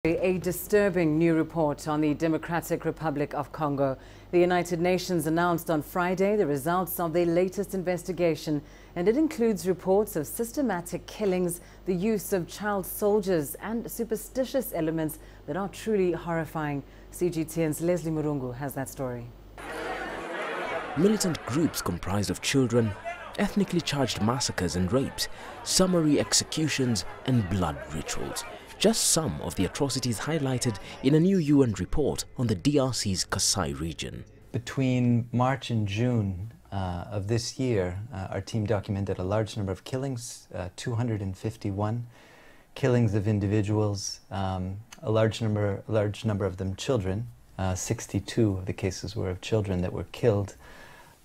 A disturbing new report on the Democratic Republic of Congo. The United Nations announced on Friday the results of their latest investigation, and it includes reports of systematic killings, the use of child soldiers, and superstitious elements that are truly horrifying. CGTN's Mirungu has that story. Militant groups comprised of children, ethnically charged massacres and rapes, summary executions, and blood rituals. Just some of the atrocities highlighted in a new UN report on the DRC's Kasai region. Between March and June of this year, our team documented a large number of killings, 251 killings of individuals, a large number of them children. 62 of the cases were of children that were killed.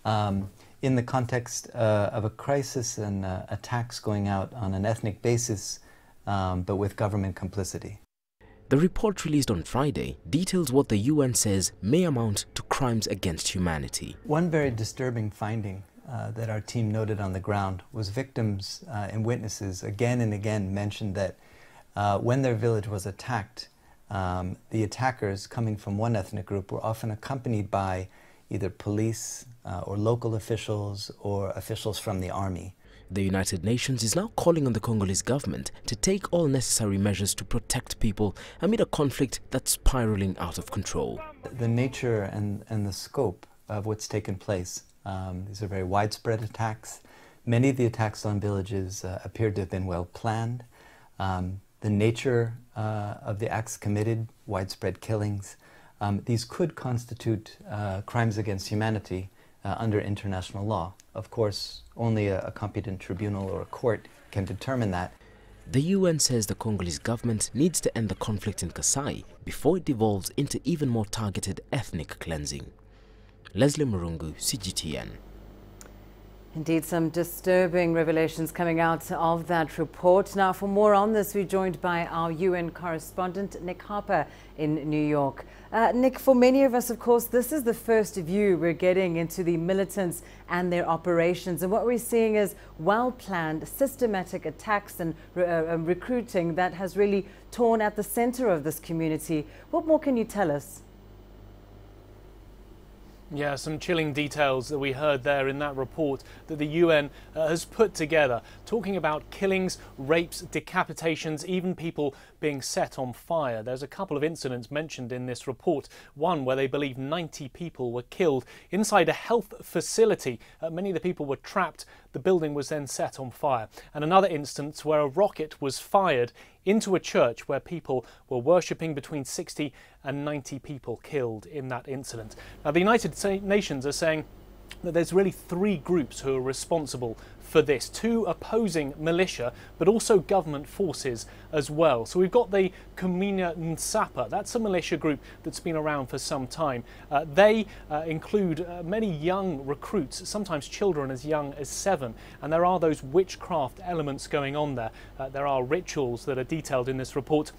In the context of a crisis and attacks going out on an ethnic basis, but with government complicity. The report released on Friday details what the UN says may amount to crimes against humanity. One very disturbing finding that our team noted on the ground was victims and witnesses again and again mentioned that when their village was attacked, the attackers coming from one ethnic group were often accompanied by either police or local officials or officials from the army. The United Nations is now calling on the Congolese government to take all necessary measures to protect people amid a conflict that's spiraling out of control. The nature and the scope of what's taken place, these are very widespread attacks. Many of the attacks on villages appeared to have been well planned. The nature of the acts committed, widespread killings, these could constitute crimes against humanity under international law. Of course, only a competent tribunal or a court can determine that. The UN says the Congolese government needs to end the conflict in Kasai before it devolves into even more targeted ethnic cleansing. Mirungu, CGTN. Indeed, some disturbing revelations coming out of that report. Now, for more on this, we're joined by our UN correspondent, Nick Harper in New York. Nick, for many of us, of course, this is the first view we're getting into the militants and their operations. And what we're seeing is well-planned, systematic attacks and recruiting that has really torn at the center of this community. What more can you tell us? Yeah, some chilling details that we heard there in that report that the UN has put together, talking about killings, rapes, decapitations, even people being set on fire. There's a couple of incidents mentioned in this report, one where they believe 90 people were killed inside a health facility. Many of the people were trapped. The building was then set on fire. And another instance where a rocket was fired into a church where people were worshipping, between 60 and 90 people killed in that incident. Now, the United Nations are saying that there's really three groups who are responsible for this. Two opposing militia, but also government forces as well. So we've got the Kamina Nsapa. That's a militia group that's been around for some time. They include many young recruits, sometimes children as young as 7. And there are those witchcraft elements going on there. There are rituals that are detailed in this report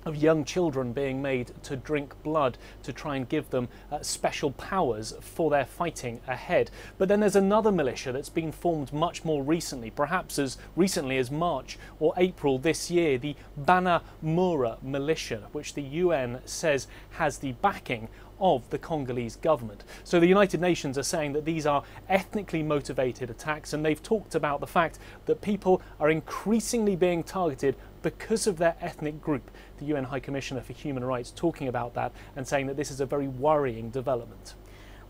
of young children being made to drink blood to try and give them special powers for their fighting ahead. But then there's another militia that's been formed much more recently, perhaps as recently as March or April this year, the Banamura militia, which the UN says has the backing of the Congolese government. So the United Nations are saying that these are ethnically motivated attacks, and they've talked about the fact that people are increasingly being targeted because of their ethnic group. The UN High Commissioner for Human Rights talking about that and saying that this is a very worrying development.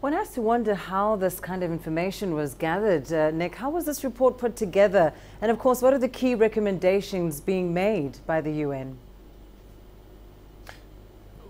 One has to wonder how this kind of information was gathered. Nick, how was this report put together? And of course, what are the key recommendations being made by the UN?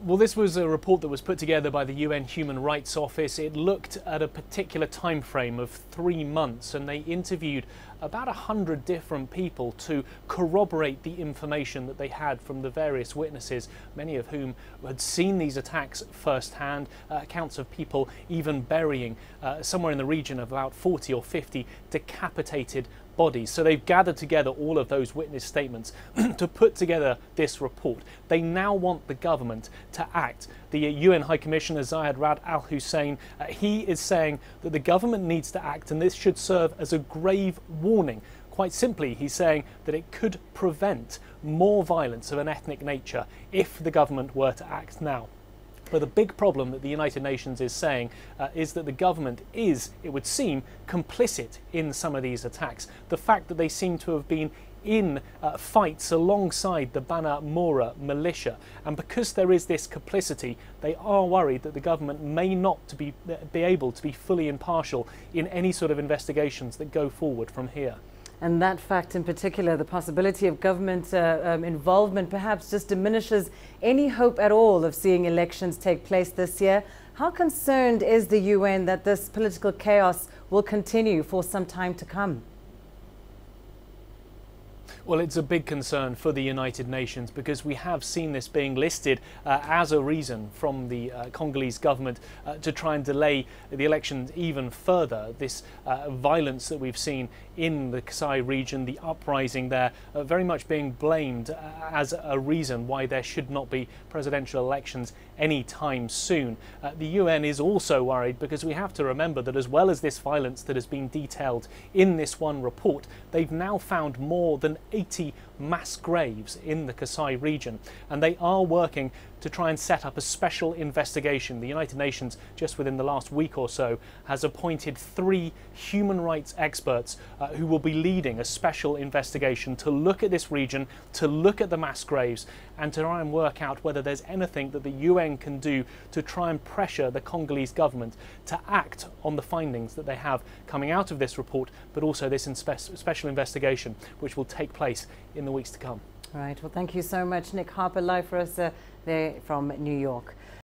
Well, this was a report that was put together by the UN Human Rights Office. It looked at a particular time frame of 3 months, and they interviewed about 100 different people to corroborate the information that they had from the various witnesses, many of whom had seen these attacks firsthand, accounts of people even burying somewhere in the region of about 40 or 50 decapitated bodies. So they've gathered together all of those witness statements to put together this report. They now want the government to act. The UN High Commissioner Zayed Rad Al Hussein, he is saying that the government needs to act, and this should serve as a grave warning. Quite simply, he's saying that it could prevent more violence of an ethnic nature if the government were to act now. But the big problem that the United Nations is saying is that the government is, it would seem, complicit in some of these attacks. The fact that they seem to have been in fights alongside the Bana Mora militia, and because there is this complicity, they are worried that the government may not be able to be fully impartial in any sort of investigations that go forward from here. And that fact in particular, the possibility of government involvement perhaps just diminishes any hope at all of seeing elections take place this year. How concerned is the UN that this political chaos will continue for some time to come? Well, it's a big concern for the United Nations because we have seen this being listed as a reason from the Congolese government to try and delay the elections even further. This violence that we've seen in the Kasai region, the uprising there, very much being blamed as a reason why there should not be presidential elections anytime soon. The UN is also worried because we have to remember that as well as this violence that has been detailed in this one report, they've now found more than 80 mass graves in the Kasai region, and they are working to try and set up a special investigation. The United Nations, just within the last week or so, has appointed 3 human rights experts who will be leading a special investigation to look at this region, to look at the mass graves, and to try and work out whether there's anything that the UN can do to try and pressure the Congolese government to act on the findings that they have coming out of this report, but also this special investigation which will take place in the weeks to come. Right. Well, thank you so much, Nick Harper, live for us there from New York.